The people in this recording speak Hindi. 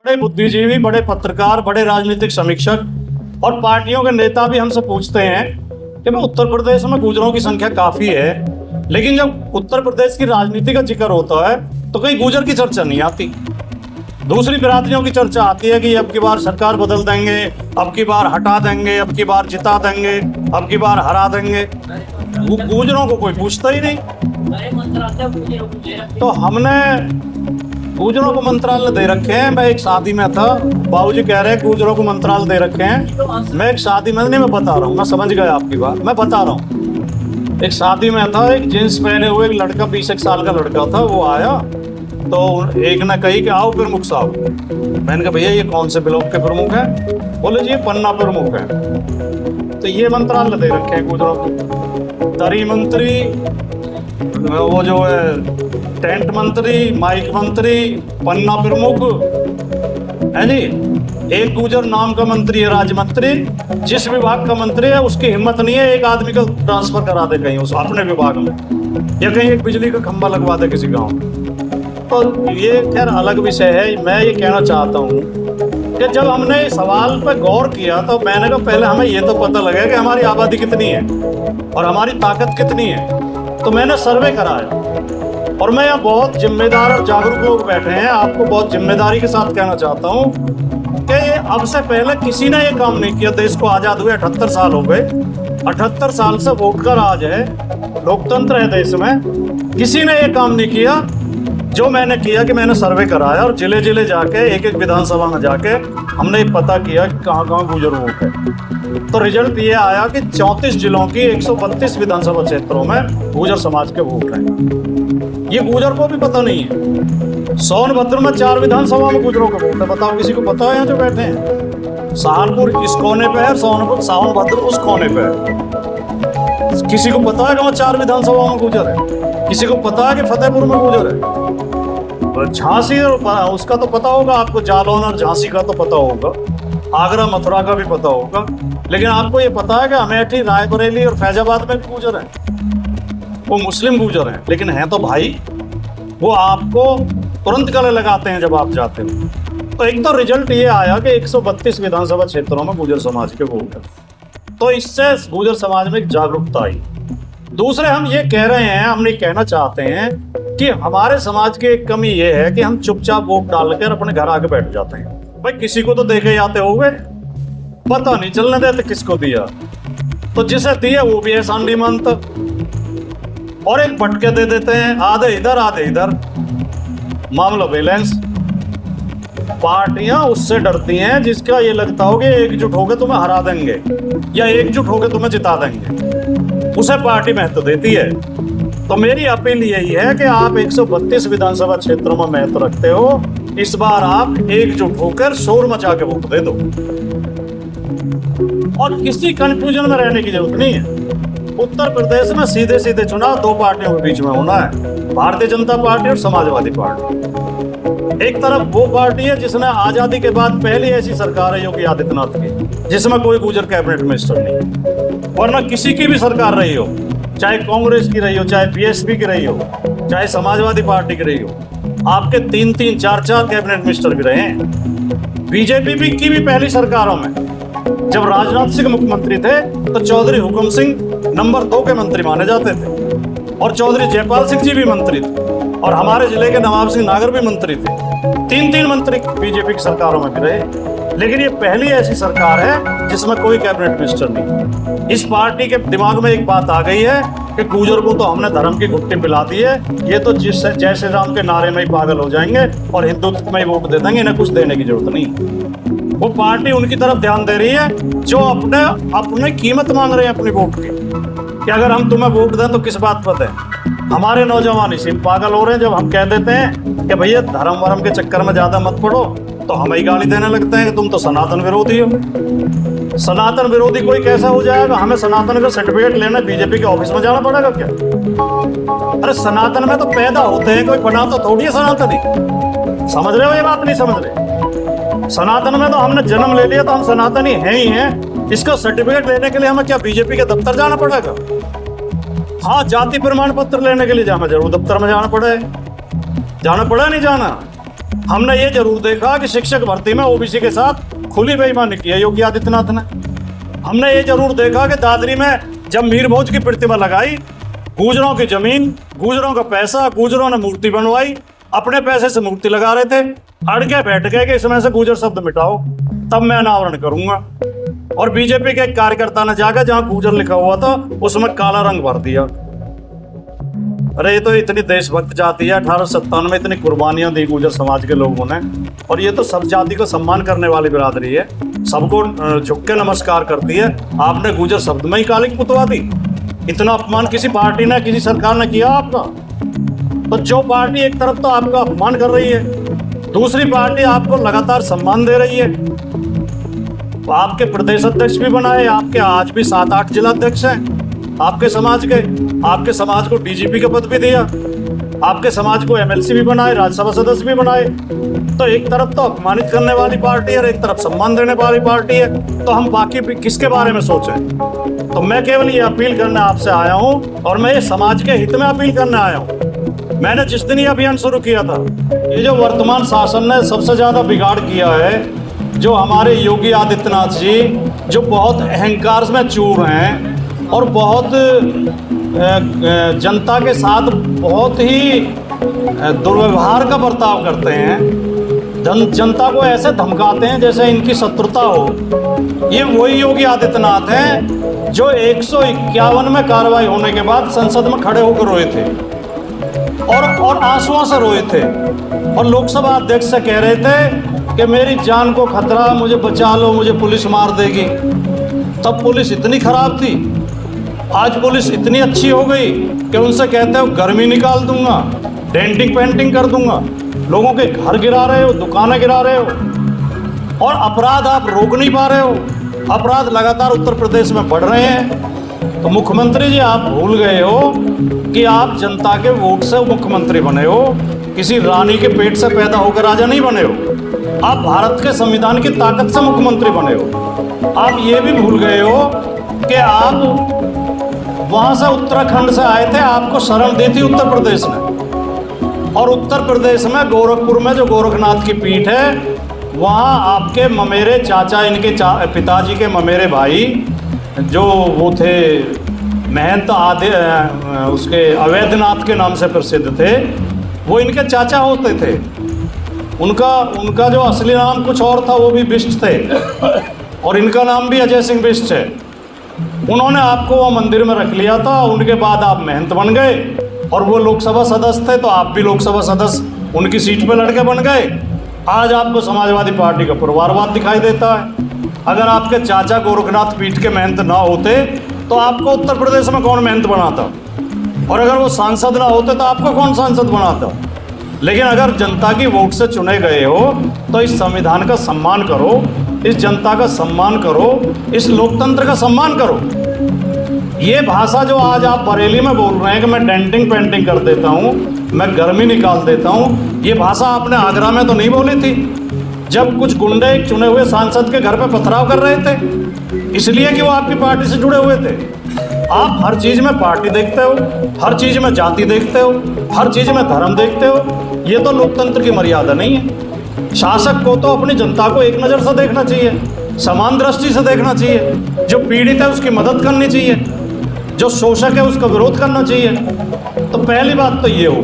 बड़े बुद्धिजीवी, बड़े पत्रकार, बड़े राजनीतिक समीक्षक और पार्टियों के नेता भी हमसे पूछते हैं कि मैं उत्तर प्रदेश में गुर्जरों की संख्या काफी है, लेकिन जब उत्तर प्रदेश की राजनीति का जिक्र होता है तो कहीं गुर्जर की चर्चा नहीं आती। दूसरी बिरादरियों की चर्चा आती है कि अब की बार सरकार बदल देंगे, अब की बार हटा देंगे, अब की बार जिता देंगे, अब की बार हरा देंगे। गुर्जरों को कोई पूछता ही नहीं। तो हमने गुर्जरों को मंत्रालय दे रखे हैं। मैं एक शादी में था, बाबूजी कह रहे हैं गुर्जरों को मंत्रालय दे रखे हैं। मैं एक शादी में नहीं, मैं बता रहा हूँ, मैं समझ गया आपकी बात, मैं बता रहा हूँ। एक शादी में था, एक जींस पहने हुए एक लड़का, 20 साल का लड़का था, वो आया तो एक ने कही कि आओ प्रमुख साहब। मैंने कहा भैया ये कौन से ब्लॉक के प्रमुख हैं? बोले जी ये पन्ना प्रमुख है। तो ये मंत्रालय दे रखे हैं गुर्जरों को। तरी मंत्री, वो जो है टेंट मंत्री, माइक मंत्री, पन्ना प्रमुख है जी। एक गुर्जर नाम का मंत्री है, राज्य मंत्री। जिस विभाग का मंत्री है उसकी हिम्मत नहीं है एक आदमी को ट्रांसफर करा दे कहीं उस अपने विभाग में, या कहीं एक बिजली का खंभा लगवा दे किसी गांव में। तो ये खैर अलग विषय है। मैं ये कहना चाहता हूँ कि जब हमने इस सवाल पर गौर किया तो मैंने कहा पहले हमें ये तो पता लगे कि हमारी आबादी कितनी है और हमारी ताकत कितनी है। तो मैंने सर्वे कराया और मैं यहाँ बहुत जिम्मेदार और जागरूक लोग बैठे हैं। आपको बहुत जिम्मेदारी के साथ कहना चाहता हूँ कि ये अब से पहले किसी ने ये काम नहीं किया। देश को आज़ाद हुए 78 साल हो गए। 78 साल से वोट का राज है, लोकतंत्र है देश में। किसी ने ये काम नहीं किया जो मैंने किया कि मैंने सर्वे कराया और जिले जिले जाके एक एक विधानसभा में जाके हमने ये पता किया कि कहाँ कहाँ गुर्जर वोट है। तो रिजल्ट ये आया कि 34 जिलों की 132 विधानसभा क्षेत्रों में गुर्जर समाज के वोट हैं। ये गुर्जर को भी पता नहीं है। सोनभद्र में 4 विधानसभा में गुर्जरों का वोट है। बताओ किसी को पता है यहाँ जो बैठे हैं? सहारनपुर इस कोने पे है, सोनभद्र उस कोने पे है। किसी को पता है कि वहाँ 4 विधानसभा में गुर्जर है? किसी को पता है कि फतेहपुर में गुर्जर है? झांसी और उसका तो पता होगा आपको, जालौन और झांसी का तो पता होगा, आगरा मथुरा का भी पता होगा। लेकिन आपको ये पता है कि अमेठी, रायबरेली और फैजाबाद में गुर्जर हैं। वो मुस्लिम गुर्जर हैं लेकिन हैं तो भाई। वो आपको तुरंत गले लगाते हैं जब आप जाते हो। तो एक तो रिजल्ट ये आया कि 132 विधानसभा क्षेत्रों में गुर्जर समाज के वोट है। तो इससे गुर्जर समाज में एक जागरूकता आई। दूसरे हम ये कह रहे हैं, हम नहीं कहना चाहते हैं कि हमारे समाज की एक कमी ये है कि हम चुपचाप वोट डालकर अपने घर आके बैठ जाते हैं। भाई किसी को तो देखे जाते होंगे, पता नहीं चलने देते किसको दिया। तो जिसे दिया वो भी एहसान नहीं मानता और एक पटके दे देते हैं, आधे इधर आधे इधर, मामला बैलेंस। पार्टियां उससे डरती हैं जिसका ये लगता हो कि एकजुट होकर तुम्हें हरा देंगे या एकजुट होकर तुम्हें जिता देंगे, उसे पार्टी महत्व देती है। तो मेरी अपील यही है कि आप 132 विधानसभा क्षेत्रों में महत्व रखते हो, इस बार आप एकजुट होकर शोर मचा के वोट दे दो और किसी कंफ्यूजन में रहने की जरूरत नहीं है। उत्तर प्रदेश में सीधे सीधे चुनाव 2 पार्टियों के बीच में होना है, भारतीय जनता पार्टी और समाजवादी पार्टी। एक तरफ वो पार्टी है जिसने आजादी के बाद पहली ऐसी सरकार है योगी आदित्यनाथ की जिसमें कोई गुर्जर कैबिनेट मिनिस्टर नहीं, वरना किसी की भी सरकार रही हो, चाहे कांग्रेस की रही हो, चाहे बीएसपी की रही हो, चाहे समाजवादी पार्टी की रही हो, आपके 3-3, 4-4 कैबिनेट मिनिस्टर भी रहे हैं। बीजेपी की भी पहली सरकारों में जब राजनाथ सिंह मुख्यमंत्री थे तो चौधरी हुकुम सिंह नंबर 2 के मंत्री माने जाते थे और चौधरी जयपाल सिंह जी भी मंत्री थे और हमारे जिले के नवाब सिंह नागर भी मंत्री थे। 3-3 मंत्री बीजेपी की सरकारों में भी रहे। लेकिन ये पहली ऐसी सरकार है जिसमें कोई कैबिनेट मिनिस्टर नहीं। इस पार्टी के दिमाग में एक बात आ गई है कि गुर्जर को तो हमने धर्म की घुट्टी पिला दी है, ये तो जय श्री राम के नारे में ही पागल हो जाएंगे और हिंदुत्व में ही वोट दे देंगे, इन्हें कुछ देने की जरूरत नहीं। वो पार्टी उनकी तरफ ध्यान दे रही है जो अपने कीमत मांग रहे हैं अपनी वोट की, कि अगर हम तुम्हें वोट दें तो किस बात पर दें। हमारे नौजवान इसी पागल हो रहे हैं जब हम कह देते हैं कि भैया धर्म वर्म के चक्कर में ज्यादा मत पड़ो, तो हमें ही गाली देने लगते हैं कि तुम तो सनातन विरोधी हो। सनातन विरोधी कोई कैसा हो जाएगा? हमें सनातन का सर्टिफिकेट लेना बीजेपी के ऑफिस में जाना पड़ेगा क्या? अरे सनातन में तो पैदा होते हैं, कोई बना तो थोड़ी है सनातनी। समझ रहे हो ये बात? नहीं समझ रहे? सनातन में तो हमने जन्म ले लिया तो हम सनातनी हैं ही हैं। इसका सर्टिफिकेट लेने के लिए हमें क्या बीजेपी के दफ्तर जाना पड़ेगा? हाँ, जाति प्रमाण पत्र लेने के लिए हमें जरूर दफ्तर में जाना पड़े। जाना पड़ा नहीं जाना? हमने ये जरूर देखा कि शिक्षक भर्ती में ओबीसी के साथ खुली बेईमानी की है योगी आदित्यनाथ ने। हमने ये जरूर देखा कि दादरी में जब मीर भोज की प्रतिमा लगाई, गुजरों की जमीन, गुजरों का पैसा, गुजरों ने मूर्ति बनवाई, अपने पैसे से मूर्ति लगा रहे थे, अड़ के बैठ गए कि इसमें से गुजर शब्द मिटाओ, तब मैं अनावरण करूंगा। और बीजेपी के एक कार्यकर्ता ने जाकर जहां गुजर लिखा हुआ था उसमें काला रंग भर दिया। अरे ये तो इतनी देशभक्त जाति है, 1897 में इतनी कुर्बानियां दी गुजर समाज के लोगों ने, और ये तो सब जाति को सम्मान करने वाली बिरादरी है, सबको झुक के नमस्कार करती है। आपने गुजर शब्द में ही काली पुतवा दी। इतना अपमान किसी पार्टी ने, किसी सरकार ने किया आपका? तो जो पार्टी एक तरफ तो आपका अपमान कर रही है, दूसरी पार्टी आपको लगातार सम्मान दे रही है। तो आपके प्रदेश अध्यक्ष भी बनाए, आपके आज भी 7-8 जिला अध्यक्ष हैं आपके समाज के, आपके समाज को डीजीपी का पद भी दिया, आपके समाज को एमएलसी भी बनाए, राज्यसभा सदस्य भी बनाए। तो एक तरफ तो अपमानित करने वाली पार्टी है और एक तरफ सम्मान देने वाली पार्टी है, तो हम बाकी किसके बारे में सोचें? तो मैं केवल ये अपील करने आपसे आया हूँ, और मैं ये समाज के हित में अपील करने आया हूँ। मैंने जिस दिन ये अभियान शुरू किया था, ये जो वर्तमान शासन ने सबसे ज्यादा बिगाड़ किया है, जो हमारे योगी आदित्यनाथ जी जो बहुत अहंकार में चूर हैं और बहुत जनता के साथ बहुत ही दुर्व्यवहार का बर्ताव करते हैं, जनता को ऐसे धमकाते हैं जैसे इनकी शत्रुता हो। ये वही योगी आदित्यनाथ हैं जो 151 में कार्रवाई होने के बाद संसद में खड़े होकर रोए थे और आंसुओं से रोए थे, और लोकसभा अध्यक्ष से कह रहे थे कि मेरी जान को खतरा, मुझे बचा लो, मुझे पुलिस मार देगी। तब पुलिस इतनी खराब थी, आज पुलिस इतनी अच्छी हो गई कि उनसे कहते हो गर्मी निकाल दूंगा, डेंटिंग पेंटिंग कर दूंगा, लोगों के घर गिरा रहे हो, दुकानें गिरा रहे हो, और अपराध आप रोक नहीं पा रहे हो। अपराध लगातार उत्तर प्रदेश में बढ़ रहे हैं। तो मुख्यमंत्री जी, आप भूल गए हो कि आप जनता के वोट से मुख्यमंत्री बने हो, किसी रानी के पेट से पैदा होकर राजा नहीं बने हो। आप भारत के संविधान की ताकत से मुख्यमंत्री बने हो। आप ये भी भूल गए हो कि आप वहां से उत्तराखंड से आए थे, आपको शरण दी थी उत्तर प्रदेश ने, और उत्तर प्रदेश में गोरखपुर में जो गोरखनाथ की पीठ है, वहाँ आपके ममेरे चाचा, इनके पिताजी के ममेरे भाई जो वो थे महंत उसके अवैधनाथ के नाम से प्रसिद्ध थे, वो इनके चाचा होते थे। उनका जो असली नाम कुछ और था, वो भी बिष्ट थे, और इनका नाम भी अजय सिंह बिष्ट है। उन्होंने आपको वो मंदिर में रख लिया था, उनके बाद आप महंत बन गए, और वो लोकसभा सदस्य थे तो आप भी लोकसभा सदस्य उनकी सीट पर लड़के बन गए। आज आपको समाजवादी पार्टी का परिवारवाद दिखाई देता है। अगर आपके चाचा गोरखनाथ पीठ के महंत ना होते तो आपको उत्तर प्रदेश में कौन महंत बनाता, और अगर वो सांसद ना होते तो आपको कौन सांसद बनाता। लेकिन अगर जनता की वोट से चुने गए हो तो इस संविधान का सम्मान करो, इस जनता का सम्मान करो, इस लोकतंत्र का सम्मान करो। ये भाषा जो आज आप बरेली में बोल रहे हैं कि मैं डेंटिंग पेंटिंग कर देता हूँ, मैं गर्मी निकाल देता हूँ, ये भाषा आपने आगरा में तो नहीं बोली थी जब कुछ गुंडे एक चुने हुए सांसद के घर पे पथराव कर रहे थे, इसलिए कि वो आपकी पार्टी से जुड़े हुए थे। आप हर चीज में पार्टी देखते हो, हर चीज में जाति देखते हो, हर चीज में धर्म देखते हो। ये तो लोकतंत्र की मर्यादा नहीं है। शासक को तो अपनी जनता को एक नज़र से देखना चाहिए, समान दृष्टि से देखना चाहिए। जो पीड़ित है उसकी मदद करनी चाहिए, जो शोषक है उसका विरोध करना चाहिए। तो पहली बात तो ये हो।